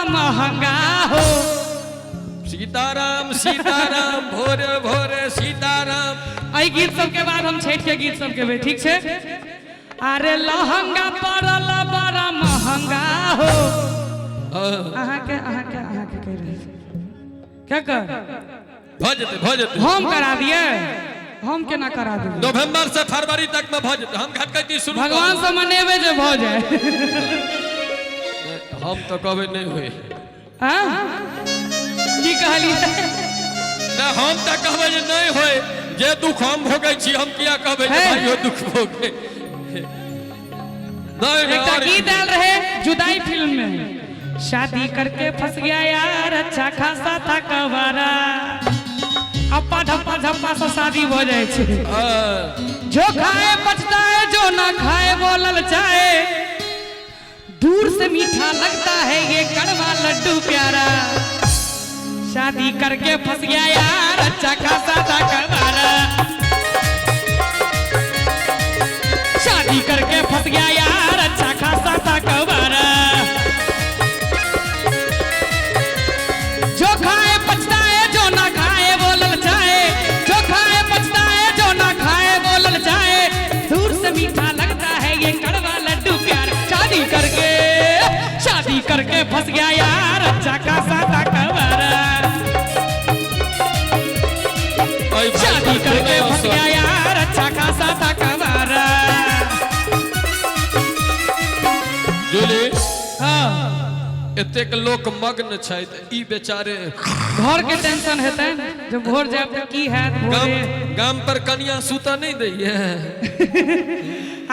महंगा हो। सीताराम सीताराम भोरे भोरे सीताराम। आई गीत सब के बाद हम छठ के गीत सब के भी ठीक है। अरे लहंगा पड़ल बड़ा महंगा हो। अहाँ के कह रहे क्या कर भजते हम करा दिए, हम केना करा दिए। नवंबर से फरवरी तक में भजते हम घटकती शुरू भगवान से मनेबे जो भ जाए। हम तो कभी नहीं हुए की कहलिए ना, हम तो कहबे जे नहीं होए। जे दुख हम भोगे छी हम किया कहबे जे भाइयो दुख भोगे। एक गीत आल रहे जुदाई फिल्म में, शादी करके फंस गया यार अच्छा खासा था कवारा। अपा धप्पा धप्पा से शादी हो जाए छे। जो खाए पछता है, जो ना खाए वो ललचाए। दूर से मीठा लगता है ये कड़वा लड्डू प्यारा। शादी करके फंस गया यार अच्छा खासा था कवारा। शादी करके फंस गया यार अच्छा खासा था कवारा। जो खाए पछता है, जो ना खाए वो ललचाए। जो खाए पछता है, जो ना खाए वो ललचाए। दूर से मीठा लगता है ये कड़वा लड्डू प्यार। शादी करके फंस गया यार अच्छा खासा था कवारा। शादी करके फंस गया यार अच्छा खासा था कवारा। जूली हाँ एतेक लोक मग्न छै ई बेचारे घर के टेंशन हेतै जब भोर जाए तो की हैत। गाम पर कन्या सूता नहीं दैये।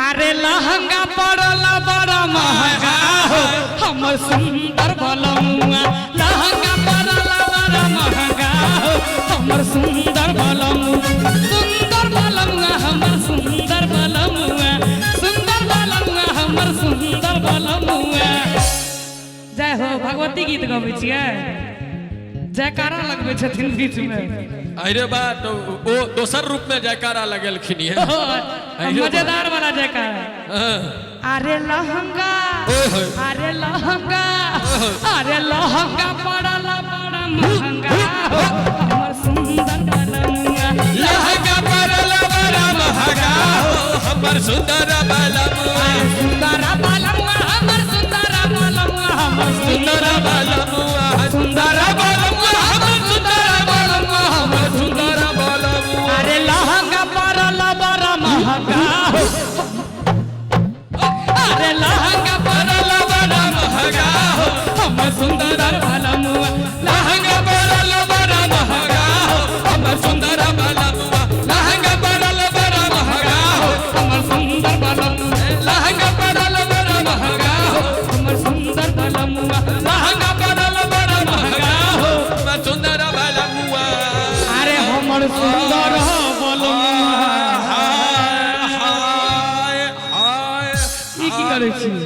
अरे लहंगा पड़ल बड़ा महंगा हो हमर सुंदर भलमुआ। लहंगा पड़ल बड़ा महंगा हो हमर सुंदर भलमुआ। सुंदर भलमुआ हमर सुंदर भलमुआ। सुंदर भलमुआ हमर सुंदर भलमुआ। जय हो भगवती गीत गबै छियै, जयकारा लगबै छथिन बीच में। अरे बात ओ दोसर रूप में जयकारा लगेलखिन है। मजेदार वाला जयकारा। अरे लहंगा अरे लहंगा अरे लहंगा पड़ल बड़ा महंगा हो हमर सुंदर भलमुआ। लहंगा पड़ल बड़ा महंगा हो हमर सुंदर भलमुआ। सुंदर भलमुआ हमर सुंदर भलमुआ। हमर सुंदर भलमुआ। सुंदर भलमुआ हमर सुंदर भलमुआ। हमर सुंदर भलमुआ। अरे लहंगा पड़ल बड़ा महंगा हो। अरे लहंगा पड़ल बड़ा महंगा हो हमर सुंदर भलमुआ। लहंगा पड़ल बड़ा महंगा हो हमर सुंदर भलमुआ। लहंगा पड़ल बड़ा महंगा हो हमर सुंदर भलमुआ। लहंगा पड़ल बड़ा महंगा हो हमर सुंदर भलमुआ। लहंगा पड़ल बड़ा महंगा हो हमर सुंदर भलमुआ। अरे हमर सुंदर भलमुआ। हाय हाय हाय की करे छी ना